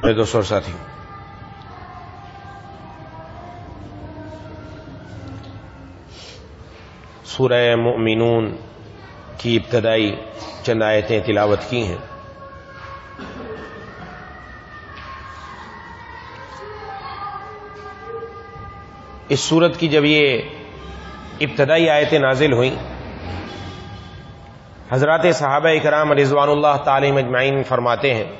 میرے دوستوں اور ساتھی، سورہ مؤمنون کی ابتدائی چند آیتیں تلاوت کی ہیں۔ اس سورت کی جب یہ ابتدائی آیتیں نازل ہوئیں، حضرات صحابہ کرام رضوان اللہ تعالی اجمعین فرماتے ہیں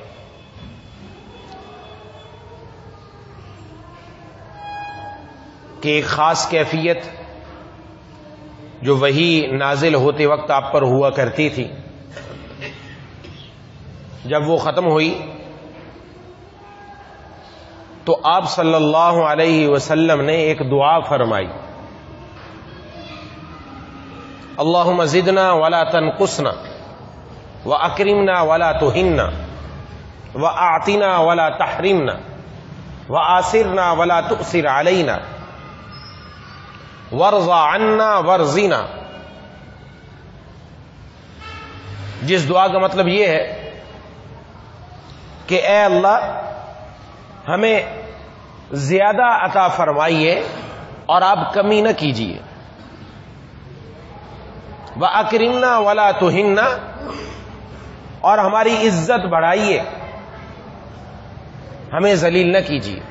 کہ ایک خاص کیفیت جو وحی نازل ہوتے وقت آپ پر ہوا کرتی تھی، جب وہ ختم ہوئی تو آپ صلی اللہ علیہ وسلم نے ایک دعا فرمائی، اللہم زدنا ولا تنقصنا واکرمنا ولا تہنا واعطنا ولا تحرمنا وآثرنا ولا تؤثر علینا وارض عنا وارضنا۔ جس دعا کا مطلب یہ ہے کہ اے اللہ ہمیں زیادہ عطا فرمائیے اور آپ کمی نہ کیجیے، وَأَكْرِمْنَا وَلَا تُهِنَّا، اور ہماری عزت بڑھائیے، ہمیں ذلیل نہ کیجیے،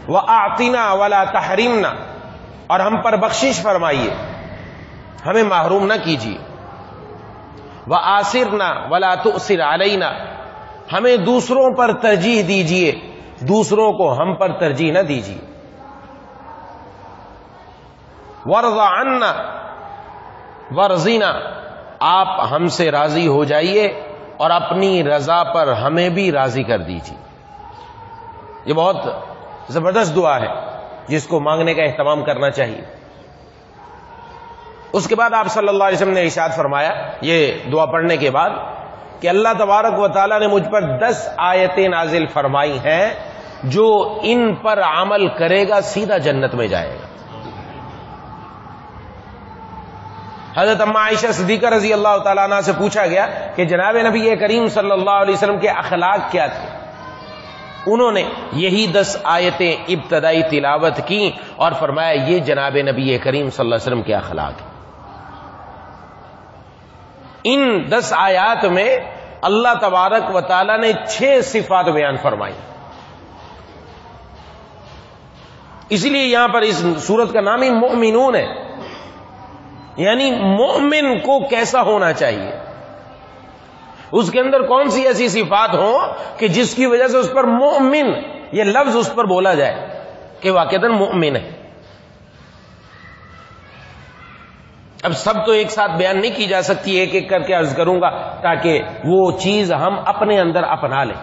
وَأَعْطِنَا وَلَا تَحْرِمْنَا، اور ہم پر بخشش فرمائیے، ہمیں محروم نہ کیجیے، وَآثِرْنَا وَلَا تُؤْثِرْ عَلَيْنَا، ہمیں دوسروں پر ترجیح دیجیے، دوسروں کو ہم پر ترجیح نہ دیجیے، وَارْضَ عَنَّا وَارْضِنَا، آپ ہم سے راضی ہو جائیے اور اپنی رضا پر ہمیں بھی راضی کر دیجیے۔ یہ بہت زبردست دعا ہے جس کو مانگنے کا اہتمام کرنا چاہیے۔ اس کے بعد آپ صلی اللہ علیہ وسلم نے ارشاد فرمایا یہ دعا پڑھنے کے بعد کہ اللہ تبارک و تعالیٰ نے مجھ پر 10 آیتیں نازل فرمائی ہیں، جو ان پر عمل کرے گا سیدھا جنت میں جائے گا۔ حضرت اما عائشہ صدیقہ رضی اللہ تعالیٰ عنہ سے پوچھا گیا کہ جناب نبی کریم صلی اللہ علیہ وسلم کے اخلاق کیا تھے؟ انہوں نے یہی 10 آیتیں ابتدائی تلاوت کی اور فرمایا یہ جناب نبی کریم صلی اللہ علیہ وسلم کے اخلاق ہیں۔ ان 10 آیات میں اللہ تبارک و تعالیٰ نے 6 صفات بیان فرمائی، اس لیے یہاں پر اس سورت کا نام ہی مؤمنون ہے، یعنی مومن کو کیسا ہونا چاہیے، اس کے اندر کون سی ایسی صفات ہوں کہ جس کی وجہ سے اس پر مومن یہ لفظ اس پر بولا جائے کہ واقعتاً مومن ہے۔ اب سب تو ایک ساتھ بیان نہیں کی جا سکتی، ایک ایک کر کے عرض کروں گا تاکہ وہ چیز ہم اپنے اندر اپنا لیں۔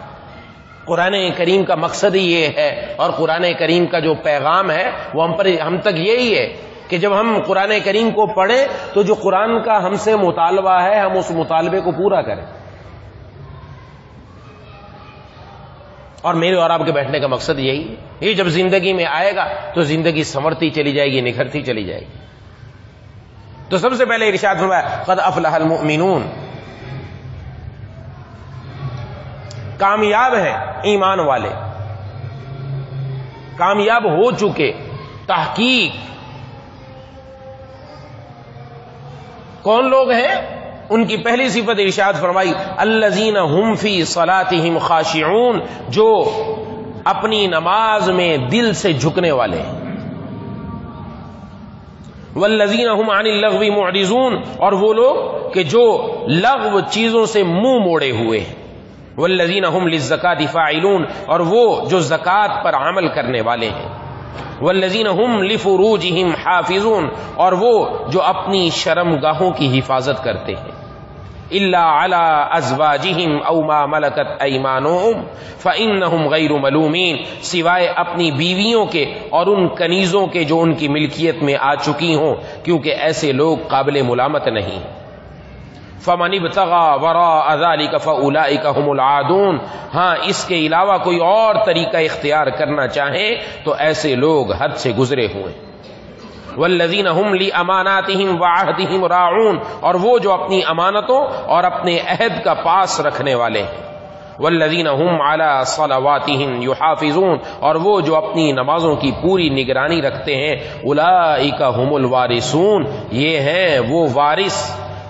قرآن کریم کا مقصد ہی یہ ہے اور قرآن کریم کا جو پیغام ہے وہ ہم تک یہی ہے کہ جب ہم قرآن کریم کو پڑھیں تو جو قرآن کا ہم سے مطالبہ ہے ہم اس مطالبے کو پورا کریں، اور میرے اور آپ کے بیٹھنے کا مقصد یہی ہے۔ یہ جب زندگی میں آئے گا تو زندگی سنورتی چلی جائے گی، نکھرتی چلی جائے گی۔ تو سب سے پہلے ارشاد فرمایا قد افلح المؤمنون، کامیاب ہیں ایمان والے، کامیاب ہو چکے۔ تحقیق کون لوگ ہیں؟ ان کی پہلی صفت ارشاد فرمائی الذین هم فی صلاتهم خاشعون، جو اپنی نماز میں دل سے جھکنے والے ہیں۔ والذین هم عن اللغو معرضون، اور وہ لوگ کہ جو لغو چیزوں سے منہ موڑے ہوئے ہیں۔ والذین هم للزکاۃ فاعلون، اور وہ جو زکوٰۃ پر عمل کرنے والے ہیں۔ والذین هم لفروجهم حافظون، اور وہ جو اپنی شرمگاہوں کی حفاظت کرتے ہیں۔ الا علی ازواجہم او ما ملکت ایمانہم فانہم غیر ملومین، سوائے اپنی بیویوں کے اور ان کنیزوں کے جو ان کی ملکیت میں آ چکی ہوں، کیونکہ ایسے لوگ قابل ملامت نہیں ہیں۔ فمن ابتغى وراء ذلك فاولئک هم العادون، ہاں اس کے علاوہ کوئی اور طریقہ اختیار کرنا چاہیں تو ایسے لوگ حد سے گزرے ہوئے۔ والذین هم لاماناتهم وعهدهم راعون، اور وہ جو اپنی امانتوں اور اپنے عہد کا پاس رکھنے والے ہیں۔ والذین هم علی صلواتهم یحافظون، اور وہ جو اپنی نمازوں کی پوری نگرانی رکھتے ہیں، اولئک هم الوارثون، یہ ہیں وہ وارث،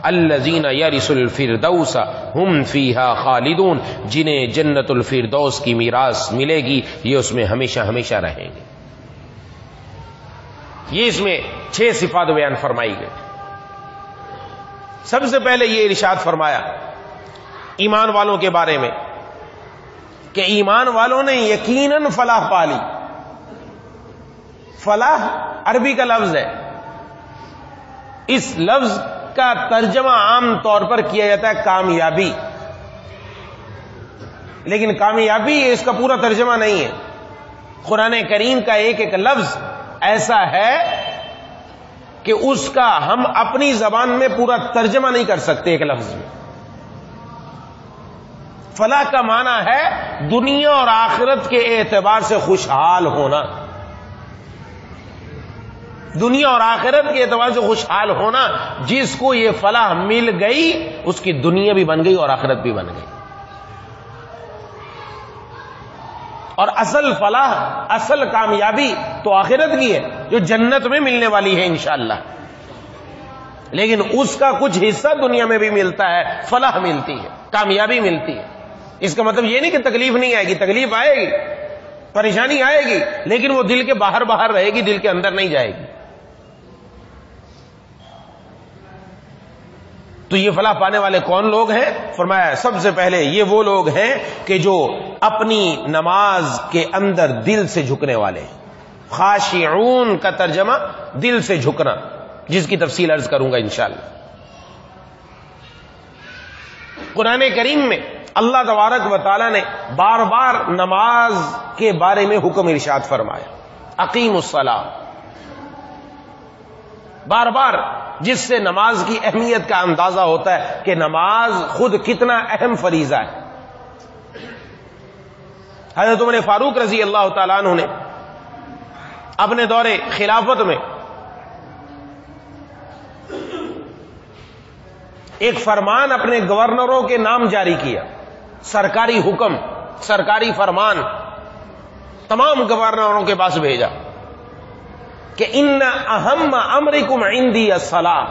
الذین یرث الفردوس هم فیها خالدون، جنہیں جنت الفردوس کی میراث ملے گی، یہ اس میں ہمیشہ ہمیشہ رہیں گے۔ یہ اس میں 6 صفات بیان فرمائی گئی۔ سب سے پہلے یہ ارشاد فرمایا ایمان والوں کے بارے میں کہ ایمان والوں نے یقیناً فلاح پالی۔ فلاح عربی کا لفظ ہے، اس لفظ کا ترجمہ عام طور پر کیا جاتا ہے کامیابی، لیکن کامیابی اس کا پورا ترجمہ نہیں ہے۔ قرآن کریم کا ایک ایک لفظ ایسا ہے کہ اس کا ہم اپنی زبان میں پورا ترجمہ نہیں کر سکتے ایک لفظ میں۔ فلاح کا معنی ہے دنیا اور آخرت کے اعتبار سے خوشحال ہونا، دنیا اور آخرت کے اعتبار سے خوشحال ہونا۔ جس کو یہ فلاح مل گئی اس کی دنیا بھی بن گئی اور آخرت بھی بن گئی۔ اور اصل فلاح، اصل کامیابی تو آخرت کی ہے جو جنت میں ملنے والی ہے انشاءاللہ، لیکن اس کا کچھ حصہ دنیا میں بھی ملتا ہے، فلاح ملتی ہے، کامیابی ملتی ہے۔ اس کا مطلب یہ نہیں کہ تکلیف نہیں آئے گی، تکلیف آئے گی، پریشانی آئے گی، لیکن وہ دل کے باہر باہر رہے گی، دل کے اندر نہیں جائے گی۔ تو یہ فلاح پانے والے کون لوگ ہیں؟ فرمایا سب سے پہلے یہ وہ لوگ ہیں کہ جو اپنی نماز کے اندر دل سے جھکنے والے ہیں۔ خاشعون کا ترجمہ دل سے جھکنا، جس کی تفصیل عرض کروں گا انشاءاللہ۔ قرآن کریم میں اللہ تبارک و تعالی نے بار بار نماز کے بارے میں حکم ارشاد فرمایا، اقیم الصلاۃ، بار بار، جس سے نماز کی اہمیت کا اندازہ ہوتا ہے کہ نماز خود کتنا اہم فریضہ ہے۔ حضرت عمر فاروق رضی اللہ تعالیٰ عنہ نے اپنے دور خلافت میں ایک فرمان اپنے گورنروں کے نام جاری کیا، سرکاری حکم، سرکاری فرمان تمام گورنروں کے پاس بھیجا کہ ان اہم امرکم عندی الصلاۃ،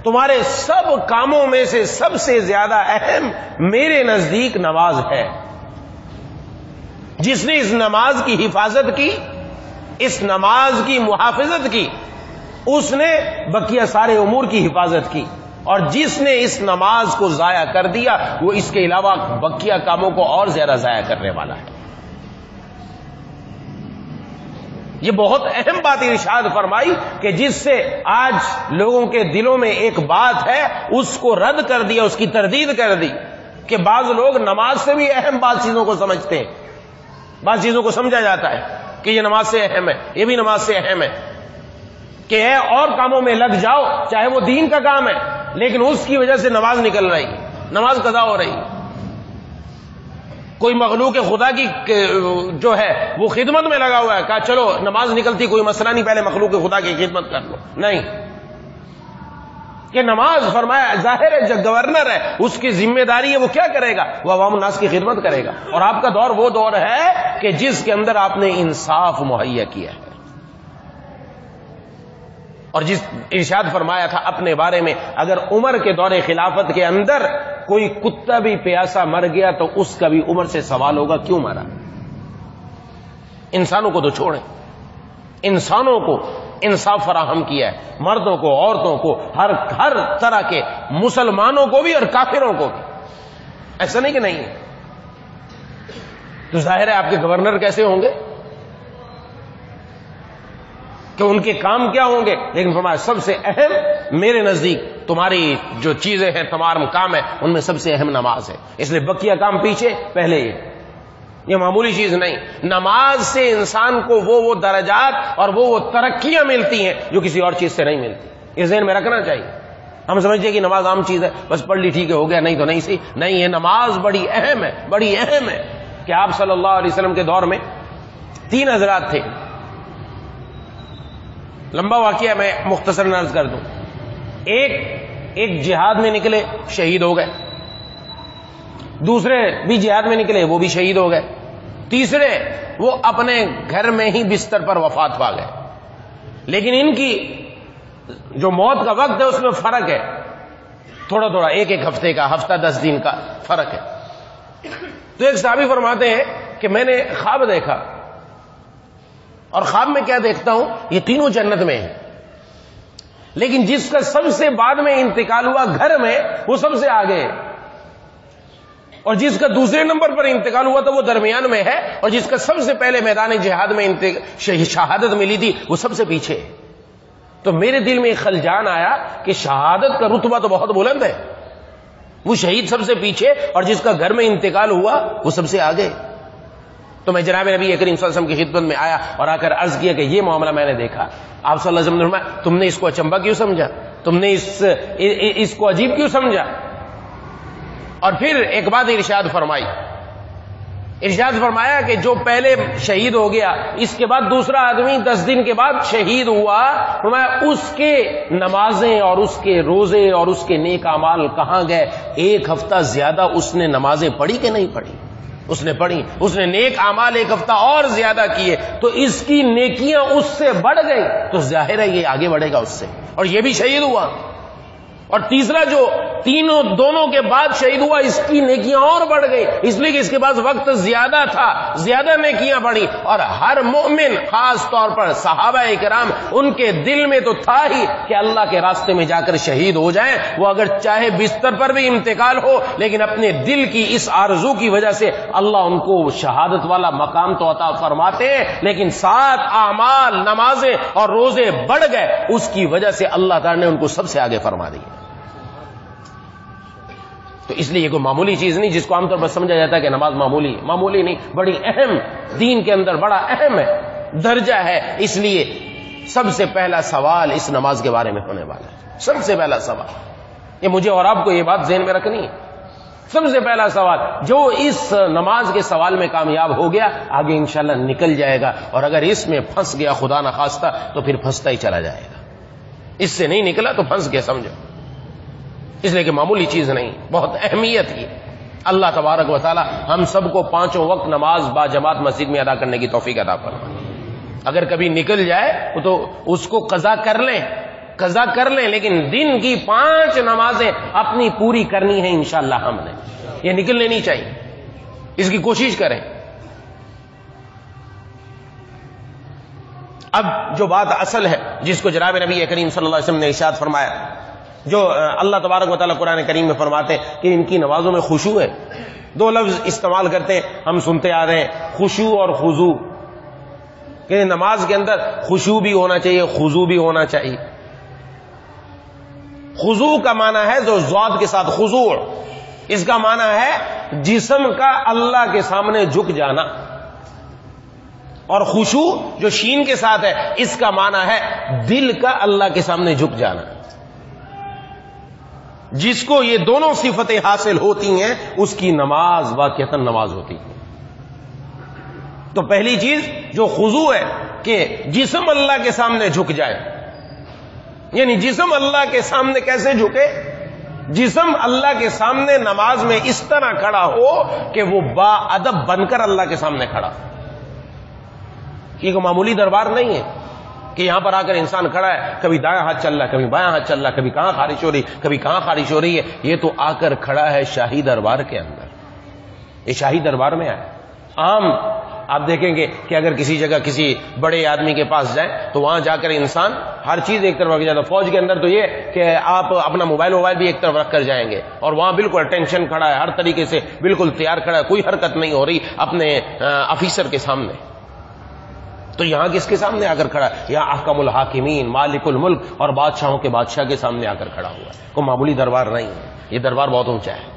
تمہارے سب کاموں میں سے سب سے زیادہ اہم میرے نزدیک نماز ہے۔ جس نے اس نماز کی حفاظت کی، اس نماز کی محافظت کی، اس نے بقیہ سارے امور کی حفاظت کی، اور جس نے اس نماز کو ضائع کر دیا وہ اس کے علاوہ بقیہ کاموں کو اور زیادہ ضائع کرنے والا ہے۔ یہ بہت اہم بات ارشاد فرمائی کہ جس سے آج لوگوں کے دلوں میں ایک بات ہے اس کو رد کر دیا، اس کی تردید کر دی کہ بعض لوگ نماز سے بھی اہم بعض چیزوں کو سمجھتے ہیں، بعض چیزوں کو سمجھا جاتا ہے کہ یہ نماز سے اہم ہے، یہ بھی نماز سے اہم ہے، کہ ہے اور کاموں میں لگ جاؤ چاہے وہ دین کا کام ہے، لیکن اس کی وجہ سے نماز نکل رہی، نماز قضا ہو رہی۔ کوئی مخلوق خدا کی جو ہے وہ خدمت میں لگا ہوا ہے، کہا چلو نماز نکلتی کوئی مسئلہ نہیں، پہلے مخلوق خدا کی خدمت کر لو، نہیں، کہ نماز فرمایا ظاہر ہے جو گورنر ہے اس کی ذمہ داری ہے، وہ کیا کرے گا؟ وہ عوام الناس کی خدمت کرے گا، اور آپ کا دور وہ دور ہے کہ جس کے اندر آپ نے انصاف مہیا کیا ہے، اور جس ارشاد فرمایا تھا اپنے بارے میں اگر عمر کے دور خلافت کے اندر کوئی کتا بھی پیاسا مر گیا تو اس کا بھی عمر سے سوال ہوگا کیوں مرا۔ انسانوں کو تو چھوڑیں، انسانوں کو انصاف فراہم کیا ہے، مردوں کو، عورتوں کو، ہر طرح کے، مسلمانوں کو بھی اور کافروں کو بھی، ایسا نہیں کہ نہیں ہے۔ تو ظاہر ہے آپ کے گورنر کیسے ہوں گے کہ ان کے کام کیا ہوں گے، لیکن فرمایا سب سے اہم میرے نزدیک تمہاری جو چیزیں ہیں، تمہارا کام ہے، ان میں سب سے اہم نماز ہے، اس لیے بقیہ کام پیچھے، پہلے یہ معمولی چیز نہیں۔ نماز سے انسان کو وہ درجات اور وہ ترقیاں ملتی ہیں جو کسی اور چیز سے نہیں ملتی، یہ ذہن میں رکھنا چاہیے۔ ہم سمجھتے ہیں کہ نماز عام چیز ہے، بس پڑھ لی ٹھیک ہے ہو گیا، نہیں تو نہیں سی، نہیں، یہ نماز بڑی اہم ہے، بڑی اہم ہے کہ آپ صلی اللہ علیہ وسلم کے دور میں 3 حضرات تھے، لمبا واقعہ میں مختصر عرض کر دوں۔ ایک جہاد میں نکلے، شہید ہو گئے، دوسرے بھی جہاد میں نکلے، وہ بھی شہید ہو گئے، تیسرے وہ اپنے گھر میں ہی بستر پر وفات پا گئے. لیکن ان کی جو موت کا وقت ہے اس میں فرق ہے، تھوڑا تھوڑا، ایک ہفتے کا، ہفتہ 10 دن کا فرق ہے. تو ایک صحابی فرماتے ہیں کہ میں نے خواب دیکھا، اور خواب میں کیا دیکھتا ہوں، یہ تینوں جنت میں ہیں، لیکن جس کا سب سے بعد میں انتقال ہوا گھر میں، وہ سب سے آگے ہے، اور جس کا دوسرے نمبر پر انتقال ہوا تھا وہ درمیان میں ہے، اور جس کا سب سے پہلے میدان جہاد میں شہادت ملی تھی وہ سب سے پیچھے. تو میرے دل میں ایک خلجان آیا کہ شہادت کا رتبہ تو بہت بلند ہے، وہ شہید سب سے پیچھے اور جس کا گھر میں انتقال ہوا وہ سب سے آگے. تو میں جناب نبی کریم صلی اللہ علیہ وسلم کی خدمت میں آیا اور آ کر عرض کیا کہ یہ معاملہ میں نے دیکھا. آپ صلی اللہ علیہ وسلم نے فرمایا تم نے اس کو اچنبھا کیوں سمجھا، تم نے اس کو عجیب کیوں سمجھا. اور پھر ایک بات ارشاد فرمایا کہ جو پہلے شہید ہو گیا، اس کے بعد دوسرا آدمی 10 دن کے بعد شہید ہوا، فرمایا اس کے نمازیں اور اس کے روزے اور اس کے نیک اعمال کہاں گئے؟ 1 ہفتہ زیادہ اس نے نمازیں پڑھی کہ نہیں پڑھی؟ اس نے پڑھی. اس نے نیک اعمال 1 ہفتہ اور زیادہ کیے، تو اس کی نیکیاں اس سے بڑھ گئی، تو ظاہر ہے یہ آگے بڑھے گا اس سے، اور یہ بھی شہید ہوا. اور تیسرا جو دونوں کے بعد شہید ہوا، اس کی نیکیاں اور بڑھ گئی، اس لیے کہ اس کے پاس وقت زیادہ تھا، زیادہ نیکیاں بڑھی. اور ہر مومن، خاص طور پر صحابہ کرام، ان کے دل میں تو تھا ہی کہ اللہ کے راستے میں جا کر شہید ہو جائیں. وہ اگر چاہے بستر پر بھی انتقال ہو، لیکن اپنے دل کی اس آرزو کی وجہ سے اللہ ان کو شہادت والا مقام تو عطا فرماتے ہیں، لیکن ساتھ اعمال، نمازیں اور روزے بڑھ گئے، اس کی وجہ سے اللہ تعالی نے ان کو سب سے آگے فرما دیا. تو اس لیے یہ کوئی معمولی چیز نہیں جس کو عام طور پر سمجھا جاتا ہے کہ نماز معمولی نہیں، بڑی اہم، دین کے اندر بڑا اہم ہے، درجہ ہے. اس لیے سب سے پہلا سوال اس نماز کے بارے میں ہونے والا ہے. سب سے پہلا سوال، یہ مجھے اور آپ کو یہ بات ذہن میں رکھنی ہے. سب سے پہلا سوال، جو اس نماز کے سوال میں کامیاب ہو گیا آگے انشاءاللہ نکل جائے گا، اور اگر اس میں پھنس گیا خدا نخواستہ تو پھر پھنستا ہی چلا جائے گا. اس سے نہیں نکلا تو پھنس گیا سمجھو. اس لیے کہ معمولی چیز نہیں، بہت اہمیت کی. اللہ تبارک و تعالی ہم سب کو 5 وقت نماز با جماعت مسجد میں ادا کرنے کی توفیق عطا فرمائے. اگر کبھی نکل جائے تو اس کو قضا کر لیں، لیکن دن کی 5 نمازیں اپنی پوری کرنی ہے انشاءاللہ. ہم نے یہ نکلنے نہیں چاہیے، اس کی کوشش کریں. اب جو بات اصل ہے جس کو جناب نبی کریم صلی اللہ علیہ وسلم نے ارشاد فرمایا، جو اللہ تبارک و تعالیٰ قرآن کریم میں فرماتے ہیں کہ ان کی نمازوں میں خشوع ہے. 2 لفظ استعمال کرتے ہیں، ہم سنتے آ رہے ہیں، خشوع اور خضوع. کہ نماز کے اندر خشوع بھی ہونا چاہیے، خضوع بھی ہونا چاہیے. خضوع کا معنی ہے جو ضاد کے ساتھ خضوع، اس کا معنی ہے جسم کا اللہ کے سامنے جھک جانا. اور خشوع جو شین کے ساتھ ہے، اس کا معنی ہے دل کا اللہ کے سامنے جھک جانا. جس کو یہ دونوں صفتیں حاصل ہوتی ہیں اس کی نماز واقعتاً نماز ہوتی ہے. تو پہلی چیز جو خضوع ہے کہ جسم اللہ کے سامنے جھک جائے. یعنی جسم اللہ کے سامنے کیسے جھکے؟ جسم اللہ کے سامنے نماز میں اس طرح کھڑا ہو کہ وہ با ادب بن کر اللہ کے سامنے کھڑا. یہ کوئی معمولی دربار نہیں ہے کہ یہاں پر آ کر انسان کھڑا ہے، کبھی دایاں ہاتھ چل رہا ہے، کبھی بایاں ہاتھ چل رہا ہے، کبھی کہاں خارش ہو رہی، کبھی کہاں خارش ہو رہی ہے. یہ تو آ کر کھڑا ہے شاہی دربار کے اندر. یہ شاہی دربار میں آئے. عام آپ دیکھیں گے کہ اگر کسی جگہ کسی بڑے آدمی کے پاس جائیں تو وہاں جا کر انسان ہر چیز ایک طرف رکھ جاتا. فوج کے اندر تو یہ کہ آپ اپنا موبائل بھی ایک طرف رکھ کر جائیں گے، اور وہاں بالکل اٹینشن کھڑا ہے، ہر طریقے سے بالکل تیار کھڑا ہے، کوئی حرکت نہیں ہو رہی اپنے آفیسر کے سامنے. تو یہاں کس کے سامنے آ کر کھڑا ہے؟ یہاں احکم الحاکمین، مالک الملک اور بادشاہوں کے بادشاہ کے سامنے آ کر کھڑا ہوا ہے. کوئی معمولی دربار نہیں ہے، یہ دربار بہت اونچا ہے.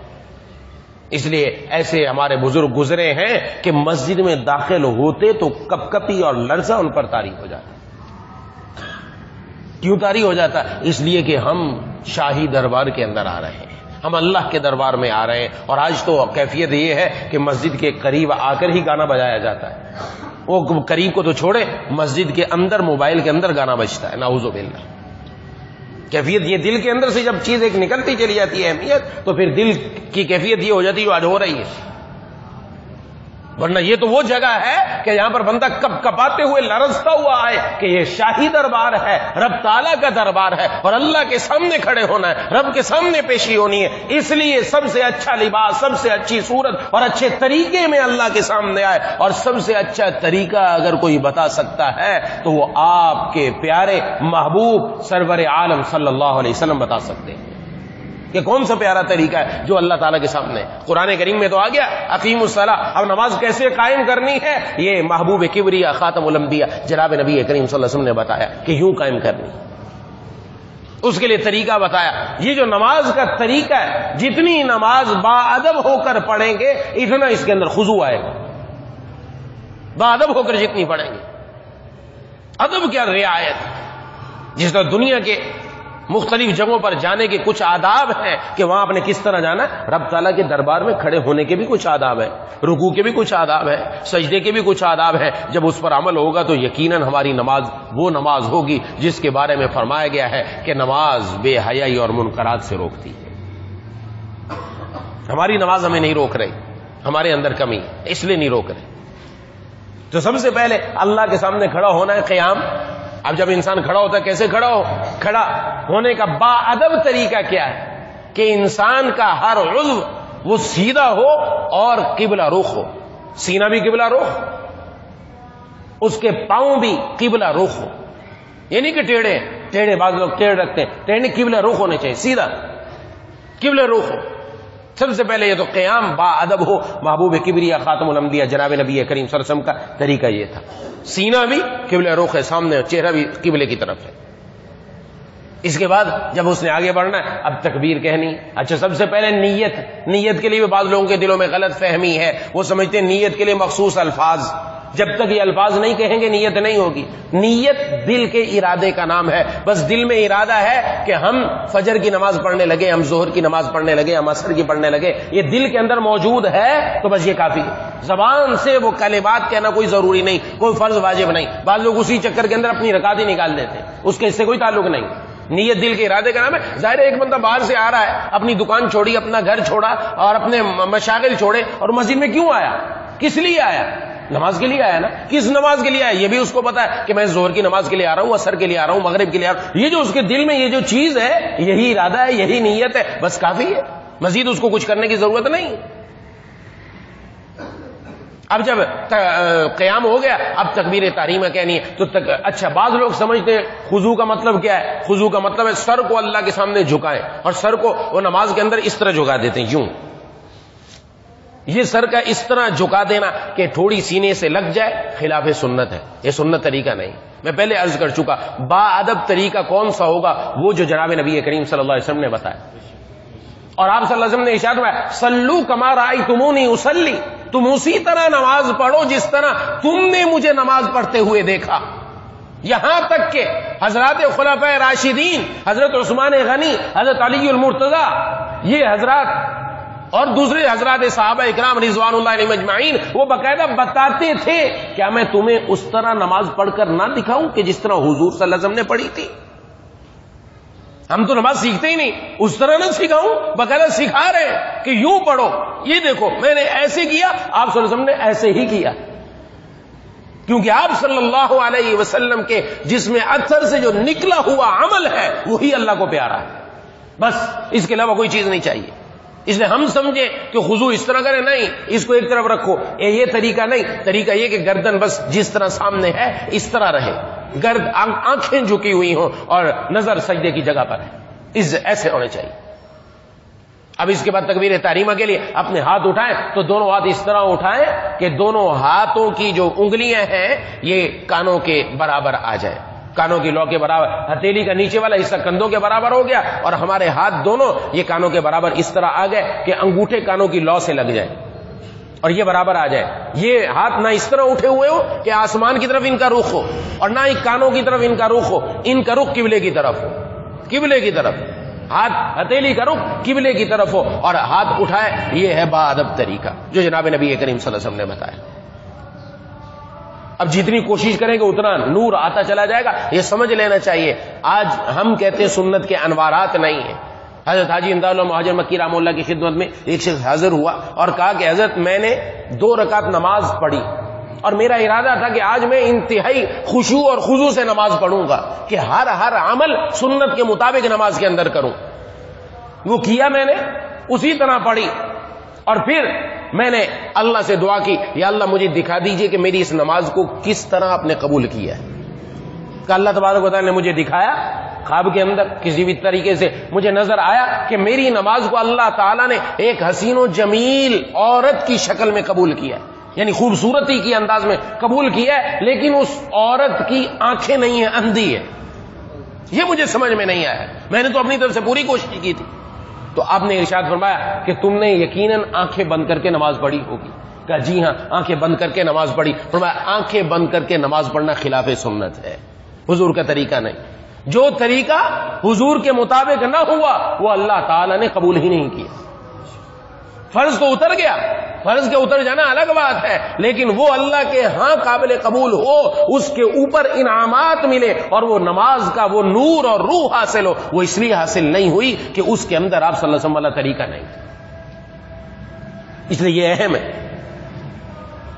اس لیے ایسے ہمارے بزرگ گزرے ہیں کہ مسجد میں داخل ہوتے تو کپ کپی اور لرزہ ان پر طاری ہو جاتا. کیوں طاری ہو جاتا؟ اس لیے کہ ہم شاہی دربار کے اندر آ رہے ہیں، ہم اللہ کے دربار میں آ رہے ہیں. اور آج تو کیفیت یہ ہے کہ مسجد کے قریب آ کر ہی گانا بجایا جاتا ہے. وہ قریب کو تو چھوڑے، مسجد کے اندر موبائل کے اندر گانا بجتا ہے، نعوذ باللہ. کیفیت یہ دل کے اندر سے جب چیز ایک نکلتی چلی جاتی ہے اہمیت، تو پھر دل کی کیفیت یہ ہو جاتی ہے جو آج ہو رہی ہے. ورنہ یہ تو وہ جگہ ہے کہ یہاں پر بندہ کپ کپاتے ہوئے لرزتا ہوا آئے کہ یہ شاہی دربار ہے، رب تعالیٰ کا دربار ہے، اور اللہ کے سامنے کھڑے ہونا ہے، رب کے سامنے پیشی ہونی ہے. اس لیے سب سے اچھا لباس، سب سے اچھی صورت اور اچھے طریقے میں اللہ کے سامنے آئے. اور سب سے اچھا طریقہ اگر کوئی بتا سکتا ہے تو وہ آپ کے پیارے محبوب سرور عالم صلی اللہ علیہ وسلم بتا سکتے ہیں کہ کون سا پیارا طریقہ ہے جو اللہ تعالیٰ کے سامنے ہے. قرآن کریم میں تو آ گیا اقیم الصلاۃ. اب نماز کیسے قائم کرنی ہے یہ محبوب کبریا خاتم الانبیاء جناب نبی کریم صلی اللہ علیہ وسلم نے بتایا کہ یوں قائم کرنی. اس کے لیے طریقہ بتایا. یہ جو نماز کا طریقہ ہے، جتنی نماز با ادب ہو کر پڑھیں گے اتنا اس کے اندر خضوع آئے گا. با ادب ہو کر جتنی پڑھیں گے، ادب کیا رعایت. جس طرح دنیا کے مختلف جگہوں پر جانے کے کچھ آداب ہیں کہ وہاں آپ نے کس طرح جانا، رب تعالیٰ کے دربار میں کھڑے ہونے کے بھی کچھ آداب ہیں، رکوع کے بھی کچھ آداب ہیں، سجدے کے بھی کچھ آداب ہیں. جب اس پر عمل ہوگا تو یقیناً ہماری نماز وہ نماز ہوگی جس کے بارے میں فرمایا گیا ہے کہ نماز بے حیائی اور منکرات سے روکتی ہے. ہماری نماز ہمیں نہیں روک رہی، ہمارے اندر کمی ہے اس لیے نہیں روک رہی. تو سب سے پہلے اللہ کے سامنے کھڑا ہونا ہے قیام. اب جب انسان کھڑا ہوتا ہے کیسے کھڑا ہو؟ کھڑا ہونے کا با ادب طریقہ کیا ہے کہ انسان کا ہر عضو وہ سیدھا ہو اور قبلہ رخ ہو. سینہ بھی قبلہ رخ، اس کے پاؤں بھی قبلہ رخ ہو. یہ نہیں کہ ٹیڑھے ٹیڑھے، بعض لوگ ٹیڑھ رکھتے ہیں، ٹیڑھے قبلہ رخ ہونے چاہیے، سیدھا قبلہ رخ ہو. سب سے پہلے یہ تو قیام با ادب ہو. محبوب کبریا خاتم الانبیاء جناب نبی کریم صلی اللہ علیہ وسلم کا طریقہ یہ تھا. سینہ بھی قبلہ رخ ہے، سامنے چہرہ بھی قبلے کی طرف ہے. اس کے بعد جب اس نے آگے بڑھنا ہے اب تکبیر کہنی. اچھا سب سے پہلے نیت کے لیے بھی بعض لوگوں کے دلوں میں غلط فہمی ہے. وہ سمجھتے ہیں نیت کے لیے مخصوص الفاظ، جب تک یہ الفاظ نہیں کہیں گے نیت نہیں ہوگی. نیت دل کے ارادے کا نام ہے. بس دل میں ارادہ ہے کہ ہم فجر کی نماز پڑھنے لگے، ہم ظہر کی نماز پڑھنے لگے، ہم عصر کی پڑھنے لگے، یہ دل کے اندر موجود ہے تو بس یہ کافی ہے. زبان سے وہ کلمات کہنا کوئی ضروری نہیں، کوئی فرض واجب نہیں. بعض لوگ اسی چکر کے اندر اپنی رکعت ہی نکال دیتے ہیں، اس کے اس سے کوئی تعلق نہیں. نیت دل کے ارادے کا نام ہے. ظاہر ہے ایک بندہ باہر سے آ رہا ہے، اپنی دکان چھوڑی، اپنا گھر چھوڑا اور اپنے مشاغل چھوڑے اور مسجد میں کیوں آیا؟ کس لیے آیا؟ نماز کے لیے آیا نا. کس نماز کے لیے آیا یہ بھی اس کو پتا ہے کہ میں ظہر کی نماز کے لیے آ رہا ہوں، عصر کے لیے آ رہا ہوں، مغرب کے لیے آ رہا ہوں. یہ جو اس کے دل میں یہ جو چیز ہے یہی ارادہ ہے، یہی نیت ہے، بس کافی ہے. مزید اس کو کچھ کرنے کی ضرورت نہیں. اب جب قیام ہو گیا اب تکبیر تحریمہ کہنی ہے تو اچھا بعض لوگ سمجھتے ہیں خضوع کا مطلب کیا ہے؟ خضوع کا مطلب ہے سر کو اللہ کے سامنے جھکائیں، اور سر کو وہ نماز کے اندر اس طرح جھکا دیتے ہیں یوں. یہ سر کا اس طرح جھکا دینا کہ تھوڑی سینے سے لگ جائے خلاف سنت ہے. یہ سنت طریقہ نہیں. میں پہلے عرض کر چکا با ادب طریقہ کون سا ہوگا؟ وہ جو جناب نبی کریم صلی اللہ علیہ وسلم نے بتایا. اور آپ صلی اللہ علیہ وسلم نے ارشاد فرمایا صلو کما رأیتمونی اصلی، تم اسی طرح نماز پڑھو جس طرح تم نے مجھے نماز پڑھتے ہوئے دیکھا. یہاں تک کہ حضرات خلفائے راشدین، حضرت عثمان غنی، حضرت علی المرتضی، یہ حضرات اور دوسرے حضرات صحابہ اکرام رضوان اللہ علیہم اجمعین وہ باقاعدہ بتاتے تھے کیا میں تمہیں اس طرح نماز پڑھ کر نہ دکھاؤں کہ جس طرح حضور صلی اللہ علیہ وسلم نے پڑھی تھی؟ ہم تو نماز سیکھتے ہی نہیں، اس طرح نہ سکھاؤں؟ باقاعدہ سکھا رہے ہیں کہ یوں پڑھو. یہ دیکھو میں نے ایسے کیا، آپ صلی اللہ علیہ وسلم نے ایسے ہی کیا. کیونکہ آپ صلی اللہ علیہ وسلم کے جسم اثر سے جو نکلا ہوا عمل ہے وہی اللہ کو پیارا ہے. بس اس کے علاوہ کوئی چیز نہیں چاہیے. اس لیے ہم سمجھے کہ خضوع اس طرح کرے، نہیں، اس کو ایک طرف رکھو، یہ طریقہ نہیں. طریقہ یہ کہ گردن بس جس طرح سامنے ہے اس طرح رہے، گرد آنکھیں جھکی ہوئی ہوں اور نظر سجدے کی جگہ پر ہے، ایسے ہونے چاہیے. اب اس کے بعد تکبیر تحریمہ کے لیے اپنے ہاتھ اٹھائیں تو دونوں ہاتھ اس طرح اٹھائیں کہ دونوں ہاتھوں کی جو انگلیاں ہیں یہ کانوں کے برابر آ جائیں، کانوں کی لو کے برابر. ہتھیلی کا نیچے والا حصہ کندھوں کے برابر ہو گیا اور ہمارے ہاتھ دونوں یہ کانوں کے برابر اس طرح آ گئے کہ انگوٹھے کانوں کی لو سے لگ جائے اور یہ برابر آ جائے. یہ ہاتھ نہ اس طرح اٹھے ہوئے ہو کہ آسمان کی طرف ان کا رخ ہو اور نہ ہی کانوں کی طرف ان کا رخ ہو، ان کا رخ قبلے کی طرف ہو، قبلے کی طرف. ہاتھ ہتھیلی کا رخ قبلے کی طرف ہو اور ہاتھ اٹھائے. یہ ہے با ادب طریقہ جو جناب نبی کریم صلی اللہ علیہ وسلم نے بتایا. اب جتنی کوشش کریں گے اتنا نور آتا چلا جائے گا، یہ سمجھ لینا چاہیے۔ آج ہم کہتے ہیں سنت کے انوارات نہیں ہیں۔ حضرت حاجی امداد اللہ مہاجر مکی رحمہ اللہ کی خدمت میں ایک شخص حاضر ہوا اور کہا کہ حضرت میں نے 2 رکعت نماز پڑھی اور میرا ارادہ تھا کہ آج میں انتہائی خشوع اور خضوع سے نماز پڑھوں گا کہ ہر عمل سنت کے مطابق نماز کے اندر کروں۔ وہ کیا میں نے، اسی طرح پڑھی، اور پھر میں نے اللہ سے دعا کی، یا اللہ مجھے دکھا دیجئے کہ میری اس نماز کو کس طرح آپ نے قبول کیا ہے۔ کہ اللہ تبارک و تعالی نے مجھے دکھایا خواب کے اندر، کسی بھی طریقے سے مجھے نظر آیا کہ میری نماز کو اللہ تعالیٰ نے ایک حسین و جمیل عورت کی شکل میں قبول کیا ہے، یعنی خوبصورتی کی انداز میں قبول کیا ہے، لیکن اس عورت کی آنکھیں نہیں ہیں، اندھی ہے۔ یہ مجھے سمجھ میں نہیں آیا، میں نے تو اپنی طرف سے پوری کوشش کی تھی۔ تو آپ نے ارشاد فرمایا کہ تم نے یقیناً آنکھیں بند کر کے نماز پڑھی ہوگی۔ کہا جی ہاں، آنکھیں بند کر کے نماز پڑھی۔ فرمایا آنکھیں بند کر کے نماز پڑھنا خلاف سنت ہے، حضور کا طریقہ نہیں۔ جو طریقہ حضور کے مطابق نہ ہوا وہ اللہ تعالی نے قبول ہی نہیں کیا۔ فرض تو اتر گیا، فرض کے اتر جانا الگ بات ہے، لیکن وہ اللہ کے ہاں قابل قبول ہو، اس کے اوپر انعامات ملے اور وہ نماز کا وہ نور اور روح حاصل ہو، وہ اس لیے حاصل نہیں ہوئی کہ اس کے اندر آپ صلی اللہ علیہ وسلم والا طریقہ نہیں۔ اس لیے یہ اہم ہے۔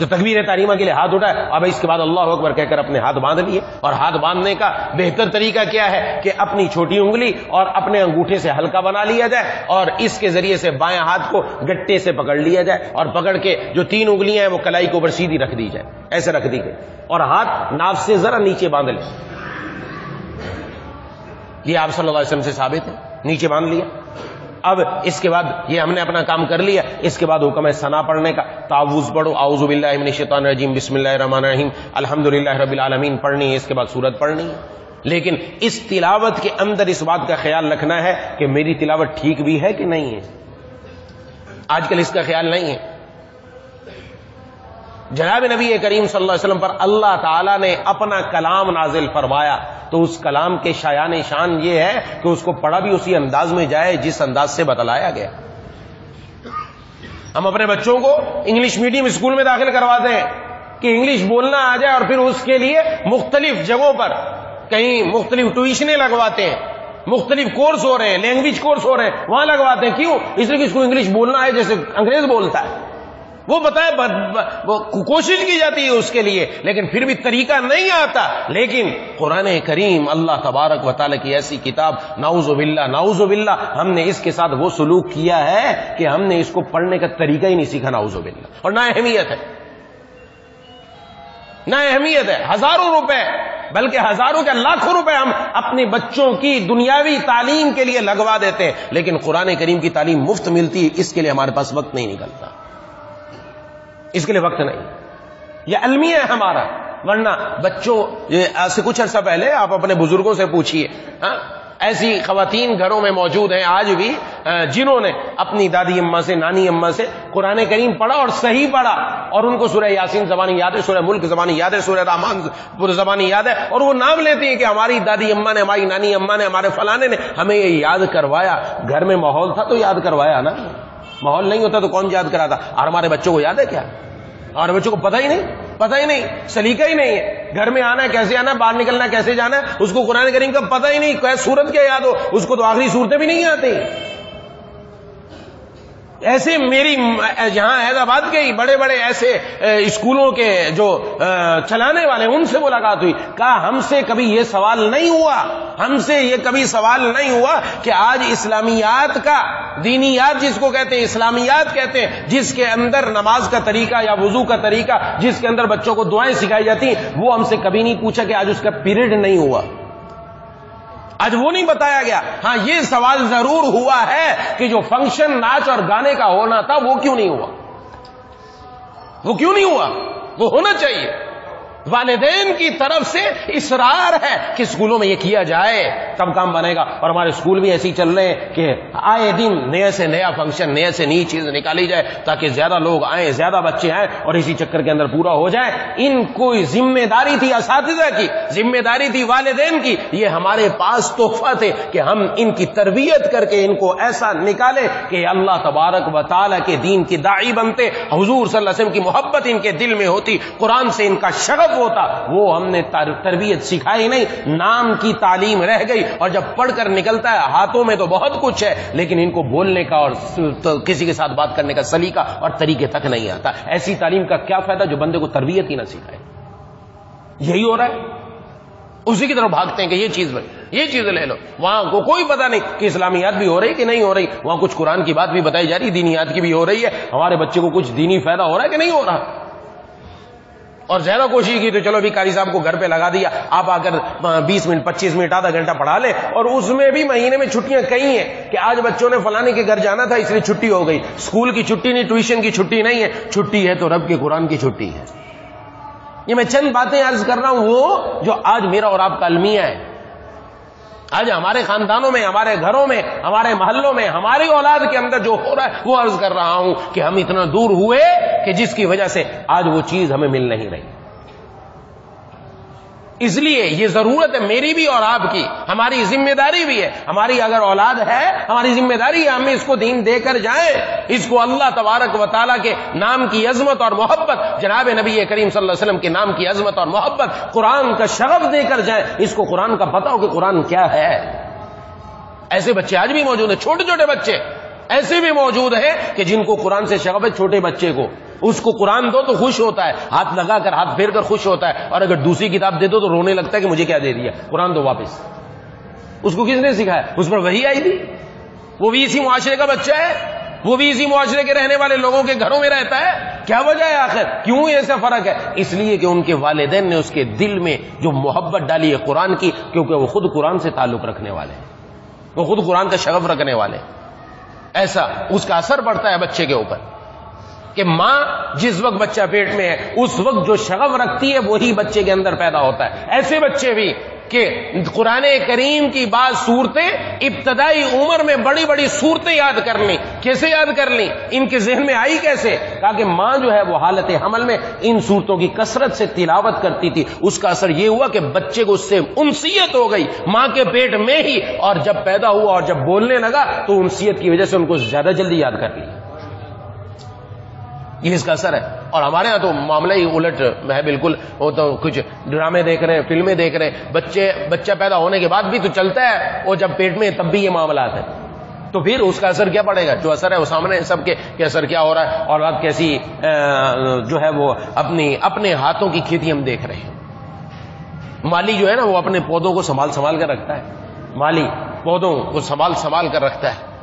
جو تکبیر تحریمہ کے لیے ہاتھ اٹھائے، اب اس کے بعد اللہ اکبر کہہ کر اپنے ہاتھ باندھ لیے، اور ہاتھ باندھنے کا بہتر طریقہ کیا ہے کہ اپنی چھوٹی انگلی اور اپنے انگوٹھے سے ہلکا بنا لیا جائے اور اس کے ذریعے سے بائیں ہاتھ کو گٹے سے پکڑ لیا جائے اور پکڑ کے جو 3 انگلیاں ہیں وہ کلائی کے اوپر سیدھی رکھ دی جائے، ایسے رکھ دی گئی، اور ہاتھ ناف سے ذرا نیچے باندھ لیں۔ یہ آپ صلی اللہ علیہ وسلم سے ثابت ہے، نیچے باندھ لیا۔ اب اس کے بعد یہ ہم نے اپنا کام کر لیا، اس کے بعد حکم ہے ثنا پڑھنے کا۔ تعوذ پڑھو، اعوذ باللہ من الشیطان الرجیم، بسم اللہ الرحمن الرحیم، الحمدللہ رب العالمین پڑھنی ہے، اس کے بعد سورت پڑھنی ہے۔ لیکن اس تلاوت کے اندر اس بات کا خیال رکھنا ہے کہ میری تلاوت ٹھیک بھی ہے کہ نہیں ہے۔ آج کل اس کا خیال نہیں ہے۔ جناب نبی کریم صلی اللہ علیہ وسلم پر اللہ تعالیٰ نے اپنا کلام نازل فرمایا تو اس کلام کے شایان شان یہ ہے کہ اس کو پڑھا بھی اسی انداز میں جائے جس انداز سے بتلایا گیا۔ ہم اپنے بچوں کو انگلش میڈیم اسکول میں داخل کرواتے ہیں کہ انگلش بولنا آ جائے، اور پھر اس کے لیے مختلف جگہوں پر کہیں مختلف ٹیوشنیں لگواتے ہیں، مختلف کورس ہو رہے ہیں، لینگویج کورس ہو رہے ہیں، وہاں لگواتے ہیں۔ کیوں؟ اس لیے کہ اس کو انگلش بولنا ہے جیسے انگریز بولتا ہے، وہ بتائے وہ کوشش کی جاتی ہے اس کے لیے، لیکن پھر بھی طریقہ نہیں آتا۔ لیکن قرآن کریم اللہ تبارک و تعالیٰ کی ایسی کتاب، نعوذ باللہ ہم نے اس کے ساتھ وہ سلوک کیا ہے کہ ہم نے اس کو پڑھنے کا طریقہ ہی نہیں سیکھا، نعوذ باللہ، اور نہ اہمیت ہے، نہ اہمیت ہے۔ ہزاروں روپے، بلکہ ہزاروں کے لاکھوں روپے ہم اپنے بچوں کی دنیاوی تعلیم کے لیے لگوا دیتے ہیں، لیکن قرآن کریم کی تعلیم مفت ملتی ہے، اس کے لیے ہمارے پاس وقت نہیں نکلتا، اس کے لیے وقت نہیں۔ یہ المیہ ہے ہمارا، ورنہ بچوں آج سے کچھ عرصہ پہلے آپ اپنے بزرگوں سے پوچھیے، ایسی خواتین گھروں میں موجود ہیں آج بھی جنہوں نے اپنی دادی اماں سے، نانی اماں سے قرآن کریم پڑھا اور صحیح پڑھا، اور ان کو سورہ یاسین زبانی یاد ہے، سورہ ملک زبانی یاد ہے، سورہ رحمان پورے زبانی یاد ہے، اور وہ نام لیتی ہیں کہ ہماری دادی اماں نے، ہماری نانی اماں نے، ہمارے فلانے نے ہمیں یہ یاد کروایا۔ گھر میں ماحول تھا تو یاد کروایا نا، ماحول نہیں ہوتا تو کون یاد کراتا؟ اور ہمارے بچوں کو یاد ہے کیا؟ ہمارے بچوں کو پتہ ہی نہیں، سلیقہ ہی نہیں ہے، گھر میں آنا ہے کیسے آنا ہے، باہر نکلنا ہے کیسے جانا ہے، اس کو قرآن کریم کا پتہ ہی نہیں، کوئی سورت کیا یاد ہو، اس کو تو آخری صورتیں بھی نہیں آتی۔ ایسے میری یہاں حیدرآباد کے ہی بڑے بڑے ایسے اسکولوں کے جو چلانے والے، ان سے ملاقات ہوئی، کہا ہم سے کبھی یہ سوال نہیں ہوا، ہم سے یہ کبھی سوال نہیں ہوا کہ آج اسلامیات کا، دینیات جس کو کہتے ہیں، اسلامیات کہتے ہیں، جس کے اندر نماز کا طریقہ یا وضو کا طریقہ، جس کے اندر بچوں کو دعائیں سکھائی جاتی ہیں، وہ ہم سے کبھی نہیں پوچھا کہ آج اس کا پیریڈ نہیں ہوا، آج وہ نہیں بتایا گیا۔ ہاں یہ سوال ضرور ہوا ہے کہ جو فنکشن ناچ اور گانے کا ہونا تھا وہ کیوں نہیں ہوا، وہ کیوں نہیں ہوا، وہ ہونا چاہیے۔ والدین کی طرف سے اصرار ہے کہ اسکولوں میں یہ کیا جائے، تب کام بنے گا۔ اور ہمارے اسکول بھی ایسے ہی چل رہے ہیں کہ آئے دن نئے سے نیا فنکشن، نئے سے نئی چیز نکالی جائے تاکہ زیادہ لوگ آئیں، زیادہ بچے آئیں، اور اسی چکر کے اندر پورا ہو جائے۔ ان کوئی ذمہ داری تھی اساتذہ کی، ذمہ داری تھی والدین کی، یہ ہمارے پاس تحفہ تھے کہ ہم ان کی تربیت کر کے ان کو ایسا نکالیں کہ اللہ تبارک و تعالیٰ کے دین کی داعی بنتے، حضور صلی اللہ علیہ وسلم کی محبت ان کے دل میں ہوتی، قرآن سے ان کا شغف ہوتا وہ ہم نے تربیت سکھائی نہیں، نام کی تعلیم رہ گئی، اور جب پڑھ کر نکلتا ہے ہاتھوں میں تو بہت کچھ ہے لیکن ان کو بولنے کا اور کسی کے ساتھ بات کرنے کا سلیقہ اور طریقے تک نہیں آتا۔ ایسی تعلیم کا کیا فائدہ جو بندے کو تربیت ہی نہ سکھائے؟ یہی ہو رہا ہے، اسی کی طرف بھاگتے ہیں کہ یہ چیز یہ چیز لے لو، وہاں کو کوئی پتہ نہیں کہ اسلامیات بھی ہو رہی کہ نہیں ہو رہی، وہاں کچھ قرآن کی بات بھی بتائی جا رہی، دینیات کی بھی ہو رہی ہے، ہمارے بچے کو کچھ دینی فائدہ ہو رہا ہے کہ نہیں ہو رہا؟ اور زیادہ کوشش کی تو چلو بھی قاری صاحب کو گھر پہ لگا دیا، آپ آ کر 20 منٹ 25 منٹ آدھا گھنٹہ پڑھا لیں، اور اس میں بھی مہینے میں چھٹیاں کئی ہیں کہ آج بچوں نے فلانے کے گھر جانا تھا اس لیے چھٹی ہو گئی، اسکول کی چھٹی نہیں، ٹیوشن کی چھٹی نہیں ہے، چھٹی ہے تو رب کے قرآن کی چھٹی ہے۔ یہ میں چند باتیں عرض کر رہا ہوں وہ جو آج میرا اور آپ کا المیہ ہے، آج ہمارے خاندانوں میں، ہمارے گھروں میں، ہمارے محلوں میں، ہماری اولاد کے اندر جو ہو رہا ہے وہ عرض کر رہا ہوں کہ ہم اتنا دور ہوئے کہ جس کی وجہ سے آج وہ چیز ہمیں مل نہیں رہی۔ اس لیے یہ ضرورت ہے میری بھی اور آپ کی، ہماری ذمہ داری بھی ہے، ہماری اگر اولاد ہے ہماری ذمہ داری ہے ہم اس کو دین دے کر جائیں، اس کو اللہ تبارک و تعالیٰ کے نام کی عظمت اور محبت، جناب نبی کریم صلی اللہ علیہ وسلم کے نام کی عظمت اور محبت، قرآن کا شغف دے کر جائیں، اس کو قرآن کا پتہ ہو کہ قرآن کیا ہے۔ ایسے بچے آج بھی موجود ہیں، چھوٹے چھوٹے بچے ایسے بھی موجود ہیں کہ جن کو قرآن سے شغف ہے، چھوٹے بچے کو اس کو قرآن دو تو خوش ہوتا ہے، ہاتھ لگا کر ہاتھ پھیر کر خوش ہوتا ہے، اور اگر دوسری کتاب دے دو تو رونے لگتا ہے کہ مجھے کیا دے دیا، قرآن دو واپس۔ اس کو کس نے سکھایا؟ اس پر وحی آئی تھی، وہ بھی اسی معاشرے کا بچہ ہے، وہ بھی اسی معاشرے کے رہنے والے لوگوں کے گھروں میں رہتا ہے، کیا وجہ ہے آخر؟ کیوں ایسا فرق ہے؟ اس لیے کہ ان کے والدین نے اس کے دل میں جو محبت ڈالی ہے قرآن کی، کیونکہ وہ خود قرآن سے تعلق رکھنے والے ہیں، وہ خود قرآن کا شغف رکھنے والے ہیں۔ ایسا اس کا اثر پڑتا ہے بچے کے اوپر کہ ماں جس وقت بچہ پیٹ میں ہے اس وقت جو شغف رکھتی ہے وہی بچے کے اندر پیدا ہوتا ہے۔ ایسے بچے بھی کہ قرآن کریم کی بعض صورتیں ابتدائی عمر میں بڑی بڑی صورتیں یاد کر لیں، کیسے یاد کر لیں؟ ان کے ذہن میں آئی کیسے؟ کہا کہ ماں جو ہے وہ حالت حمل میں ان صورتوں کی کثرت سے تلاوت کرتی تھی، اس کا اثر یہ ہوا کہ بچے کو اس سے انسیت ہو گئی ماں کے پیٹ میں ہی، اور جب پیدا ہوا اور جب بولنے لگا تو انسیت کی وجہ سے ان کو زیادہ جلدی یاد کر لیا۔ یہ اس کا اثر ہے۔ اور ہمارے ہاں تو معاملہ ہی الٹ ہے بالکل، وہ تو کچھ ڈرامے دیکھ رہے ہیں، فلمیں دیکھ رہے ہیں، بچہ پیدا ہونے کے بعد بھی تو چلتا ہے، اور جب پیٹ میں تب بھی یہ معاملات ہیں، تو پھر اس کا اثر کیا پڑے گا؟ جو اثر ہے وہ سامنے سب کے کہ اثر کیا ہو رہا ہے، اور اب کیسی جو ہے وہ اپنے ہاتھوں کی کھیتی ہم دیکھ رہے ہیں۔ مالی جو ہے نا وہ اپنے پودوں کو سنبھال کر رکھتا ہے، مالی پودوں کو سنبھال کر رکھتا ہے،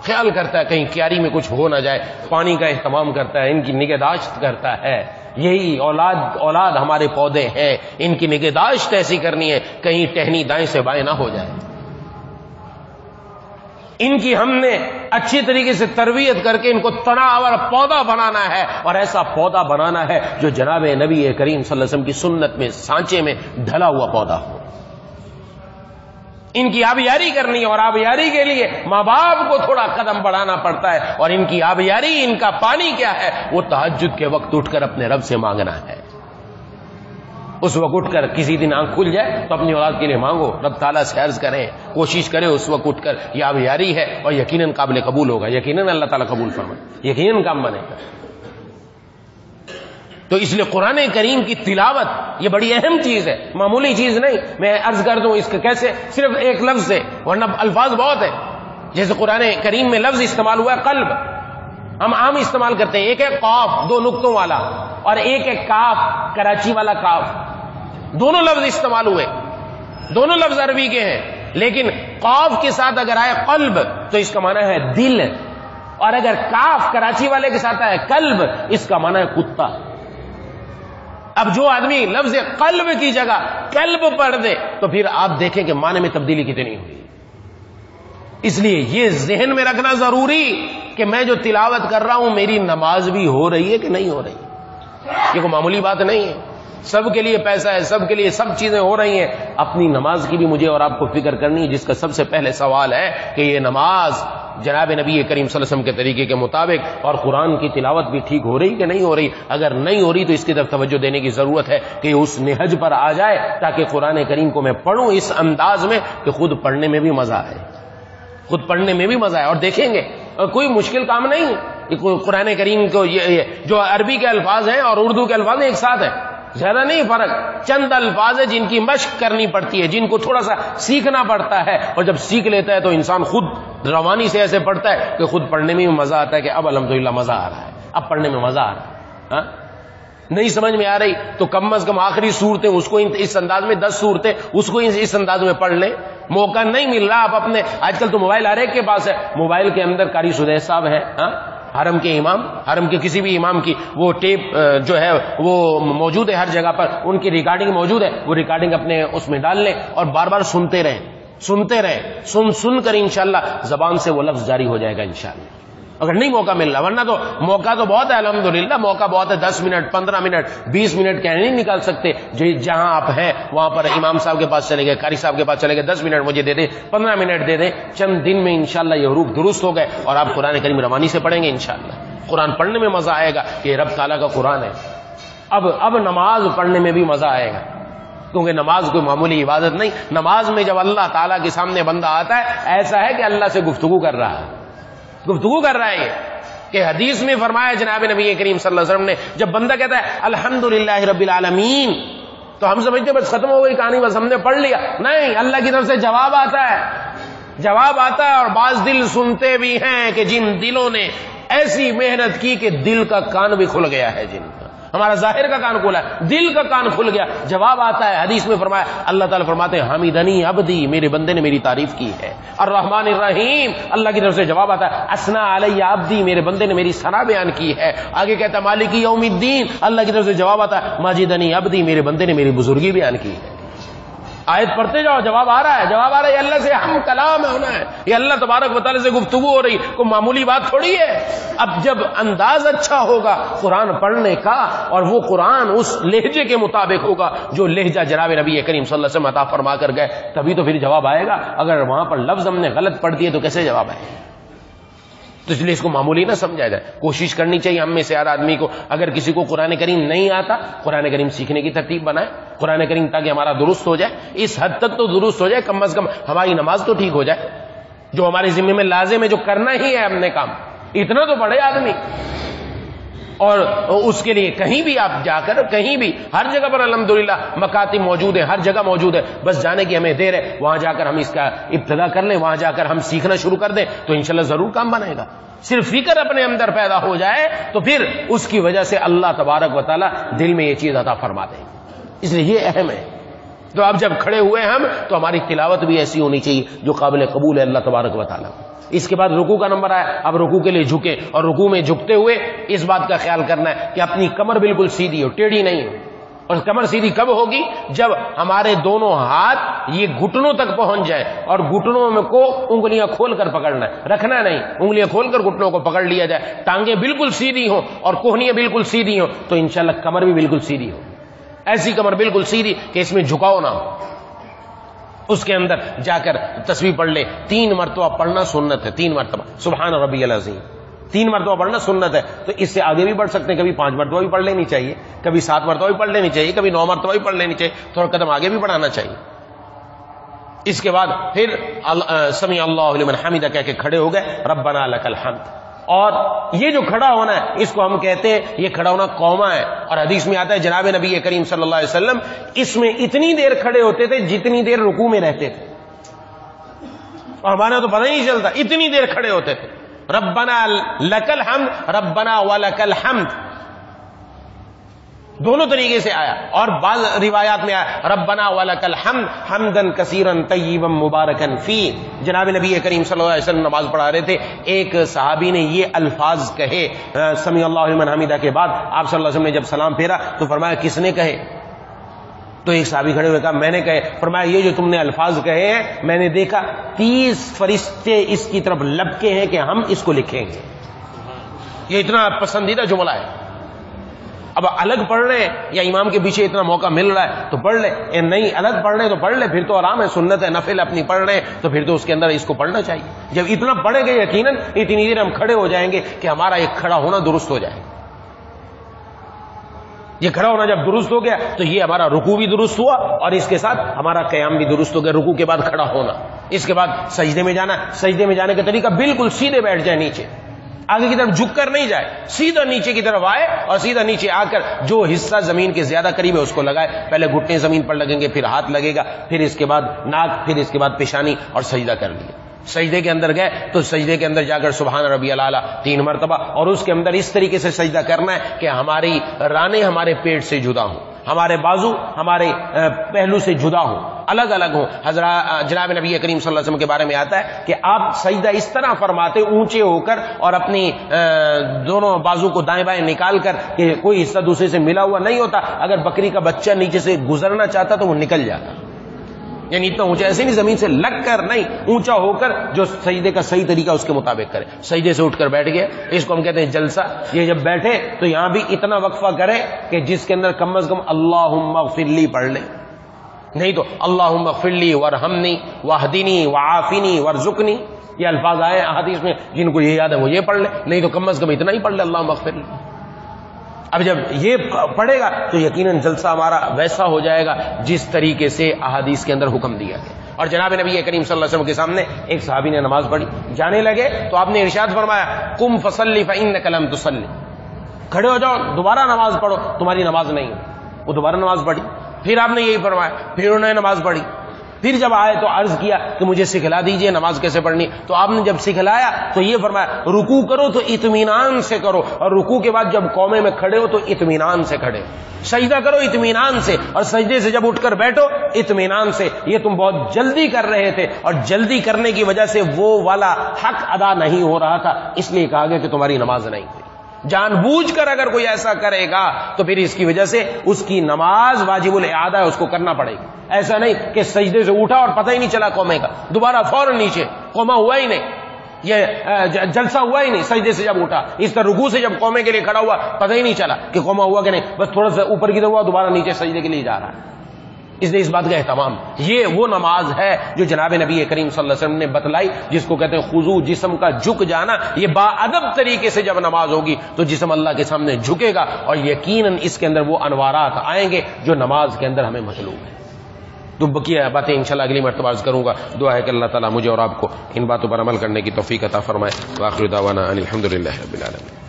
خیال کرتا ہے کہیں کیاری میں کچھ ہو نہ جائے، پانی کا اہتمام کرتا ہے، ان کی نگہداشت کرتا ہے۔ یہی اولاد ہمارے پودے ہیں، ان کی نگہداشت ایسی کرنی ہے کہیں ٹہنی دائیں سے بائیں نہ ہو جائے۔ ان کی ہم نے اچھی طریقے سے تربیت کر کے ان کو تناور پودا بنانا ہے، اور ایسا پودا بنانا ہے جو جناب نبی کریم صلی اللہ علیہ وسلم کی سنت میں سانچے میں ڈھلا ہوا پودا ہو۔ ان کی آبیاری کرنی ہے، اور آبیاری کے لیے ماں باپ کو تھوڑا قدم بڑھانا پڑتا ہے، اور ان کی آبیاری، ان کا پانی کیا ہے؟ وہ تہجد کے وقت اٹھ کر اپنے رب سے مانگنا ہے۔ اس وقت اٹھ کر کسی دن آنکھ کھل جائے تو اپنی اولاد کے لیے مانگو، رب تعالیٰ سے عرض کریں، کوشش کرے اس وقت اٹھ کر، یہ آبیاری ہے، اور یقیناً قابل قبول ہوگا، یقیناً اللہ تعالیٰ قبول فرمائے، یقیناً کام بنے گا۔ تو اس لیے قرآن کریم کی تلاوت یہ بڑی اہم چیز ہے، معمولی چیز نہیں۔ میں عرض کر دوں اس کا کیسے، صرف ایک لفظ سے، ورنہ الفاظ بہت ہیں۔ جیسے قرآن کریم میں لفظ استعمال ہوا ہے قلب، ہم عام استعمال کرتے ہیں، ایک ہے قاف 2 نقطوں والا، اور ایک ہے کاف کراچی والا کاف، دونوں لفظ استعمال ہوئے، دونوں لفظ عربی کے ہیں، لیکن قاف کے ساتھ اگر آئے قلب تو اس کا معنی ہے دل، اور اگر کاف کراچی والے کے ساتھ آئے قلب اس کا معنی ہے کتا۔ اب جو آدمی لفظ قلب کی جگہ قلب پڑھ دے تو پھر آپ دیکھیں کہ معنی میں تبدیلی کتنی ہوئی۔ اس لیے یہ ذہن میں رکھنا ضروری کہ میں جو تلاوت کر رہا ہوں میری نماز بھی ہو رہی ہے کہ نہیں ہو رہی۔ یہ کوئی معمولی بات نہیں ہے، سب کے لیے پیسہ ہے، سب کے لیے سب چیزیں ہو رہی ہیں، اپنی نماز کی بھی مجھے اور آپ کو فکر کرنی ہے، جس کا سب سے پہلے سوال ہے کہ یہ نماز جناب نبی کریم صلی اللہ علیہ وسلم کے طریقے کے مطابق اور قرآن کی تلاوت بھی ٹھیک ہو رہی کہ نہیں ہو رہی۔ اگر نہیں ہو رہی تو اس کی طرف توجہ دینے کی ضرورت ہے کہ اس نہج پر آ جائے تاکہ قرآن کریم کو میں پڑھوں اس انداز میں کہ خود پڑھنے میں بھی مزہ آئے، خود پڑھنے میں بھی مزہ آئے۔ اور دیکھیں گے کوئی مشکل کام نہیں ہے، قرآن کریم کو یہ جو عربی کے الفاظ ہیں اور اردو کے الفاظ ہیں ایک ساتھ ہیں، زیادہ نہیں فرق، چند الفاظ ہے جن کی مشق کرنی پڑتی ہے، جن کو تھوڑا سا سیکھنا پڑتا ہے، اور جب سیکھ لیتا ہے تو انسان خود روانی سے ایسے پڑھتا ہے کہ خود پڑھنے میں بھی مزہ آتا ہے کہ اب الحمدللہ مزہ آ رہا ہے، اب پڑھنے میں مزہ آ رہا ہے۔ ہاں نہیں سمجھ میں آ رہی تو کم از کم آخری صورتیں اس کو اس انداز میں، 10 صورتیں اس کو اس انداز میں پڑھ لیں۔ موقع نہیں مل رہا، آپ اپنے آج کل تو موبائل ہر ایک کے پاس ہے، موبائل کے اندر قاری سدیس صاحب ہے، حرم کے امام، حرم کے کسی بھی امام کی وہ ٹیپ جو ہے وہ موجود ہے ہر جگہ پر، ان کی ریکارڈنگ موجود ہے، وہ ریکارڈنگ اپنے اس میں ڈال لیں اور بار بار سنتے رہیں، سن کر انشاءاللہ زبان سے وہ لفظ جاری ہو جائے گا انشاءاللہ، اگر نہیں موقع مل رہا۔ ورنہ تو موقع تو بہت ہے، الحمدللہ موقع بہت ہے، 10 منٹ 15 منٹ 20 منٹ کہنے نہیں نکال سکتے، جہاں آپ ہیں وہاں پر امام صاحب کے پاس چلے گئے، قاری صاحب کے پاس چلے گئے، 10 منٹ مجھے دے دیں، 15 منٹ دے دیں، چند دن میں انشاءاللہ یہ حروف درست ہو گئے اور آپ قرآن کریم روانی سے پڑھیں گے انشاءاللہ۔ قرآن پڑھنے میں مزہ آئے گا کہ رب تعالیٰ کا قرآن ہے۔ اب نماز پڑھنے میں بھی مزہ آئے گا، کیونکہ نماز کوئی معمولی عبادت نہیں، نماز میں جب اللہ تعالیٰ کے سامنے بندہ آتا ہے ایسا ہے کہ اللہ سے گفتگو کر رہا ہے یہ، کہ حدیث میں فرمایا جناب نبی کریم صلی اللہ علیہ وسلم نے، جب بندہ کہتا ہے الحمدللہ رب العالمین تو ہم سمجھتے بس ختم ہو گئی کہانی، بس ہم نے پڑھ لیا، نہیں، اللہ کی طرف سے جواب آتا ہے، اور بعض دل سنتے بھی ہیں کہ جن دلوں نے ایسی محنت کی کہ دل کا کان بھی کھل گیا ہے، جن کا ہمارا ظاہر کا کان کھلا ہے، دل کا کان کھل گیا، جواب آتا ہے۔ حدیث میں فرمایا، اللہ تعالیٰ فرماتے ہیں حمیدنی عبدی، میرے بندے نے میری تعریف کی ہے، الرحمن الرحیم، اللہ کی طرف سے جواب آتا ہے، اثنا علی عبدی، میرے بندے نے میری ثنا بیان کی ہے، آگے کہتا ہے مالک یوم الدین، اللہ کی طرف سے جواب آتا ہے ماجدنی عبدی، میرے بندے نے میری بزرگی بیان کی ہے۔ آیت پڑھتے جاؤ، جواب آ رہا ہے، یہ اللہ سے ہم کلام ہونا ہے، یہ اللہ تبارک و تعالی سے گفتگو ہو رہی، کوئی معمولی بات تھوڑی ہے۔ اب جب انداز اچھا ہوگا قرآن پڑھنے کا، اور وہ قرآن اس لہجے کے مطابق ہوگا جو لہجہ جناب نبی کریم صلی اللہ علیہ وسلم عطا فرما کر گئے، تبھی تو پھر جواب آئے گا، اگر وہاں پر لفظ ہم نے غلط پڑھ دیے تو کیسے جواب آئے گا؟ تو اس لیے اس کو معمولی نہ سمجھا جائے، کوشش کرنی چاہیے ہم میں سے ہر آدمی کو، اگر کسی کو قرآن کریم نہیں آتا، قرآن کریم سیکھنے کی ترتیب بنائے، قرآن کریم تاکہ ہمارا درست ہو جائے، اس حد تک تو درست ہو جائے، کم از کم ہماری نماز تو ٹھیک ہو جائے، جو ہمارے ذمہ میں لازم ہے، جو کرنا ہی ہے ہم نے کام، اتنا تو پڑھے آدمی۔ اور اس کے لیے کہیں بھی آپ جا کر، کہیں بھی ہر جگہ پر الحمدللہ مکاتب موجود ہے، ہر جگہ موجود ہے، بس جانے کی ہمیں دیر ہے، وہاں جا کر ہم اس کا ابتدا کر لیں، وہاں جا کر ہم سیکھنا شروع کر دیں تو انشاءاللہ ضرور کام بنے گا۔ صرف فکر اپنے اندر پیدا ہو جائے تو پھر اس کی وجہ سے اللہ تبارک و تعالی دل میں یہ چیز عطا فرما دیں، اس لیے یہ اہم ہے۔ تو اب جب کھڑے ہوئے ہم تو ہماری تلاوت بھی ایسی ہونی چاہیے جو قابل قبول ہے اللہ تبارک و تعالی۔ اس کے بعد رکوع کا نمبر آیا، اب رکوع کے لیے جھکے، اور رکوع میں جھکتے ہوئے اس بات کا خیال کرنا ہے کہ اپنی کمر بالکل سیدھی ہو، ٹیڑھی نہیں ہو۔ اور کمر سیدھی کب ہوگی؟ جب ہمارے دونوں ہاتھ یہ گھٹنوں تک پہنچ جائے، اور گھٹنوں میں کو انگلیاں کھول کر پکڑنا ہے، رکھنا نہیں، انگلیاں کھول کر گھٹنوں کو پکڑ لیا جائے، ٹانگیں بالکل سیدھی ہوں اور کوہنیاں بالکل سیدھی ہوں، تو انشاءاللہ کمر بھی بالکل سیدھی ہو، ایسی کمر بالکل سیدھی کہ اس میں جھکاؤ نہ ہو۔ اس کے اندر جا کر تسبیح پڑھ لے، 3 مرتبہ پڑھنا سنت ہے، 3 مرتبہ سبحان ربی العظیم 3 مرتبہ پڑھنا سنت ہے، تو اس سے آگے بھی بڑھ سکتے ہیں، کبھی 5 مرتبہ بھی پڑھ لینی چاہیے، کبھی 7 مرتبہ بھی پڑھ لینی چاہیے، کبھی 9 مرتبہ بھی پڑھ لینی چاہیے، تھوڑا قدم آگے بھی بڑھانا چاہیے۔ اس کے بعد پھر سمیع اللہ لمن حمدہ کہہ کے کھڑے ہو گئے، ربنا لک الحمد۔ اور یہ جو کھڑا ہونا ہے اس کو ہم کہتے ہیں یہ کھڑا ہونا قوما ہے، اور حدیث میں آتا ہے جناب نبی کریم صلی اللہ علیہ وسلم اس میں اتنی دیر کھڑے ہوتے تھے جتنی دیر رکوع میں رہتے تھے، اور ہمارا تو پتہ نہیں چلتا، اتنی دیر کھڑے ہوتے تھے۔ ربنا لک الحمد، ربنا ولک الحمد، دونوں طریقے سے آیا، اور بعض روایات میں آیا ربنا ولک الحمد حمدا کثیرا طیبا مبارکا فی۔ جناب نبی کریم صلی اللہ علیہ وسلم نماز پڑھا رہے تھے، ایک صحابی نے یہ الفاظ کہے سمیع اللہ لمن حمدہ کے بعد، آپ صلی اللہ علیہ وسلم نے جب سلام پھیرا تو فرمایا کس نے کہے؟ تو ایک صحابی کھڑے ہوئے کہا میں نے کہے۔ فرمایا یہ جو تم نے الفاظ کہے ہیں میں نے دیکھا 30 فرشتے اس کی طرف لپکے ہیں کہ ہم اس کو لکھیں گے، یہ اتنا پسندیدہ جملہ ہے۔ اب الگ پڑھ رہے ہیں یا امام کے پیچھے اتنا موقع مل رہا ہے تو پڑھ لے، نہیں الگ پڑھ رہے تو پڑھ لے، پھر تو آرام ہے، سنت ہے، نفل اپنی پڑھ رہے ہیں تو پھر تو اس کے اندر اس کو پڑھنا چاہیے۔ جب اتنا پڑھیں گے یقیناً اتنی دیر ہم کھڑے ہو جائیں گے کہ ہمارا ایک کھڑا ہونا درست ہو جائے گا۔ یہ کھڑا ہونا جب درست ہو گیا تو یہ ہمارا رکوع بھی درست ہوا، اور اس کے ساتھ ہمارا قیام بھی درست ہو گیا، رکوع کے بعد کھڑا ہونا۔ اس کے بعد سجدے میں جانا، سجدے میں جانے کا طریقہ بالکل سیدھے بیٹھ جائے نیچے، آگے کی طرف جھک کر نہیں جائے، سیدھا نیچے کی طرف آئے اور سیدھا نیچے آ کر جو حصہ زمین کے زیادہ قریب ہے اس کو لگائے. پہلے گھٹنے زمین پر لگیں گے، پھر ہاتھ لگے گا، پھر اس کے بعد ناک، پھر اس کے بعد پیشانی، اور سجدہ کر لیا. سجدے کے اندر گئے تو سجدے کے اندر جا کر سبحان ربی الاعلیٰ 3 مرتبہ، اور اس کے اندر اس طریقے سے سجدہ کرنا ہے کہ ہماری رانیں ہمارے پیٹ سے جدا ہوں، ہمارے بازو ہمارے پہلو سے جدا ہوں، الگ الگ ہوں. حضرت جناب نبی کریم صلی اللہ علیہ وسلم کے بارے میں آتا ہے کہ آپ سجدہ اس طرح فرماتے اونچے ہو کر اور اپنی دونوں بازو کو دائیں بائیں نکال کر کہ کوئی حصہ دوسرے سے ملا ہوا نہیں ہوتا. اگر بکری کا بچہ نیچے سے گزرنا چاہتا تو وہ نکل جاتا، یعنی اتنا اونچا، ایسے نہیں زمین سے لگ کر نہیں، اونچا ہو کر جو سجدے کا صحیح طریقہ اس کے مطابق کرے. سجدے سے اٹھ کر بیٹھ گئے، اس کو ہم کہتے ہیں جلسہ. یہ جب بیٹھے تو یہاں بھی اتنا وقفہ کرے کہ جس کے اندر کم از کم اللہم اغفر لی پڑھ لے، نہیں تو اللہم اغفر لی وارحمنی واہدنی وعافنی وارزقنی، یہ الفاظ آئے احادیث میں، جن کو یہ یاد ہے وہ یہ پڑھ لے، نہیں تو کم از کم اتنا ہی پڑھ لے اللہم اغفر لی. اب جب یہ پڑھے گا تو یقیناً جلسہ ہمارا ویسا ہو جائے گا جس طریقے سے احادیث کے اندر حکم دیا گیا. اور جناب نبی کریم صلی اللہ علیہ وسلم کے سامنے ایک صحابی نے نماز پڑھی، جانے لگے تو آپ نے ارشاد فرمایا قم فصلی فانک لم تصلی، کھڑے ہو جاؤ دوبارہ نماز پڑھو، تمہاری نماز نہیں ہے. وہ دوبارہ نماز پڑھی، پھر آپ نے یہی فرمایا، پھر انہوں نے نماز پڑھی. پھر جب آئے تو عرض کیا کہ مجھے سکھلا دیجئے نماز کیسے پڑھنی. تو آپ نے جب سکھلایا تو یہ فرمایا رکوع کرو تو اطمینان سے کرو، اور رکوع کے بعد جب قومے میں کھڑے ہو تو اطمینان سے کھڑے، سجدہ کرو اطمینان سے، اور سجدے سے جب اٹھ کر بیٹھو اطمینان سے. یہ تم بہت جلدی کر رہے تھے اور جلدی کرنے کی وجہ سے وہ والا حق ادا نہیں ہو رہا تھا، اس لیے کہا گیا کہ تمہاری نماز نہیں تھی. جان بوجھ کر اگر کوئی ایسا کرے گا تو پھر اس کی وجہ سے اس کی نماز واجب الاعادہ ہے، اس کو کرنا پڑے گی. ایسا نہیں کہ سجدے سے اٹھا اور پتہ ہی نہیں چلا قومے کا، دوبارہ فوراً نیچے، قومہ ہوا ہی نہیں، یہ جلسہ ہوا ہی نہیں. سجدے سے جب اٹھا، اس طرح رکوع سے جب قومے کے لیے کھڑا ہوا پتہ ہی نہیں چلا کہ قومہ ہوا کہ نہیں، بس تھوڑا سا اوپر کی طرف ہوا، دوبارہ نیچے سجدے کے لیے جا رہا ہے. اس لیے اس بات کا اہتمام، یہ وہ نماز ہے جو جناب نبی کریم صلی اللہ علیہ وسلم نے بتلائی، جس کو کہتے ہیں خضوع، جسم کا جھک جانا. یہ با ادب طریقے سے جب نماز ہوگی تو جسم اللہ کے سامنے جھکے گا، اور یقیناً اس کے اندر وہ انوارات آئیں گے جو نماز کے اندر ہمیں مطلوب ہے. تو بقیہ باتیں انشاءاللہ اگلی مرتبہ عرض کروں گا. دعا ہے کہ اللہ تعالیٰ مجھے اور آپ کو ان باتوں پر عمل کرنے کی توفیق عطا فرمائے. وآخر دعوانا ان الحمدللہ رب العالمین.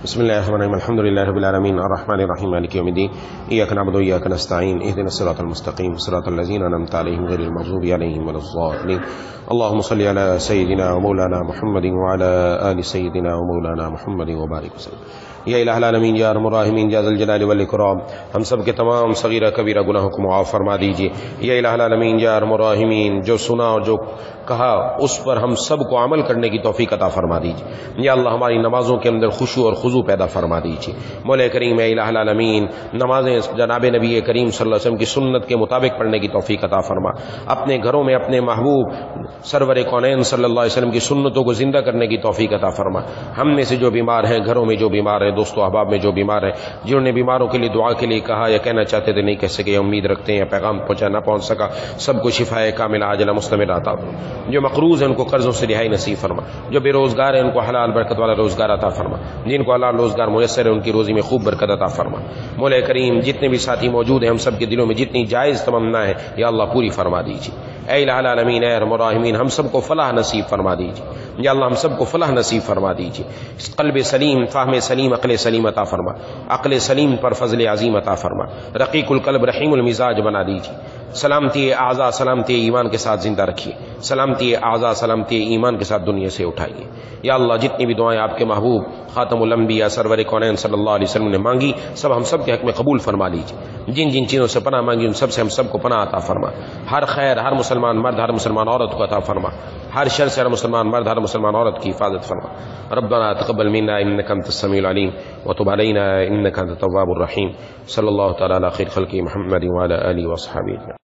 بسم اللہ الرحمن الرحیم. الحمد للہ رب العالمین الرحمن الرحیم مالک یوم الدین. ایاک نعبد و ایاک نستعین اهدنا الصراط المستقیم صراط الذین انعمت علیہم غیر المغضوب علیہم ولا الضالین. اللهم صل على سيدنا ومولانا محمد وعلى آل سيدنا ومولانا محمد وبارك وسلم. یا الہ العالمین یا ارحم الراحمین یا ذا الجلال والاکرام، ہم سب کے تمام صغیرہ کبیرہ گناہوں کو معاف فرما دیجیے. یا الہ العالمین یا ارحم الراحمین، جو سنا اور جو کہا اس پر ہم سب کو عمل کرنے کی توفیق عطا فرما دیجیے. یا اللہ ہماری نمازوں کے اندر خشوع اور خضوع پیدا فرما دیجیے. مولا کریم اے الہ العالمین، نمازیں جناب نبی کریم صلی اللہ علیہ وسلم کی سنت کے مطابق پڑھنے کی توفیق عطا فرما. اپنے گھروں میں اپنے محبوب سرور کونین صلی اللہ علیہ وسلم کی سنتوں کو زندہ کرنے کی توفیق عطا فرما. ہم میں سے جو بیمار ہیں، گھروں میں جو بیمار ہیں، دوستوں احباب میں جو بیمار ہیں، جنہوں نے بیماروں کے لیے دعا کے لیے کہا یا کہنا چاہتے تھے نہیں کہہ سکے، امید رکھتے ہیں یا پیغام پہنچا نہ پہنچ سکا، سب کو شفائے کاملہ عاجلہ مستمر عطا فرما. جو مقروض ہیں ان کو قرضوں سے رہائی نصیب فرما. جو بے روزگار ہیں ان کو حلال برکت والا روزگار عطا فرما. جن کو حلال روزگار میسر ہے ان کی روزی میں خوب برکت عطا فرما. مولا کریم جتنے بھی ساتھی موجود ہیں، ہم سب کے دلوں میں جتنی جائز تمنا ہے یا اللہ پوری فرما دیجیے. اے الہ العالمین اے ارحم الراحمین، ہم سب کو فلاح نصیب فرما دیجیے. یا اللہ ہم سب کو فلاح نصیب فرما دیجیے. قلب سلیم، فہم سلیم، عقل سلیم عطا فرما. عقل سلیم پر فضل عظیم عطا فرما. رقیق القلب رحیم المزاج بنا دیجیے. سلامتی اعضاء سلامتی ایمان کے ساتھ زندہ رکھیے. سلامتی اعضاء سلامتی ایمان کے ساتھ دنیا سے اٹھائیے. یا اللہ جتنی بھی دعائیں آپ کے محبوب خاتم الانبیاء سرور کونین صلی اللہ علیہ وسلم نے مانگی، سب ہم سب کے حق میں قبول فرما لیجیے. جن جن چیزوں سے پناہ مانگی ان سب سے ہم سب کو پناہ عطا فرما. ہر خیر ہر مسلمان مرد ہر مسلمان عورت کو عطا فرما. ہر شر سے ہر مسلمان مرد ہر مسلمان عورت کی حفاظت فرما. ربنا تقبل منا انك انت السميع العليم وتب علينا انك انت التواب الرحيم. صلی اللہ تعالی علی خیر خلق محمد وعلى آله وصحبه.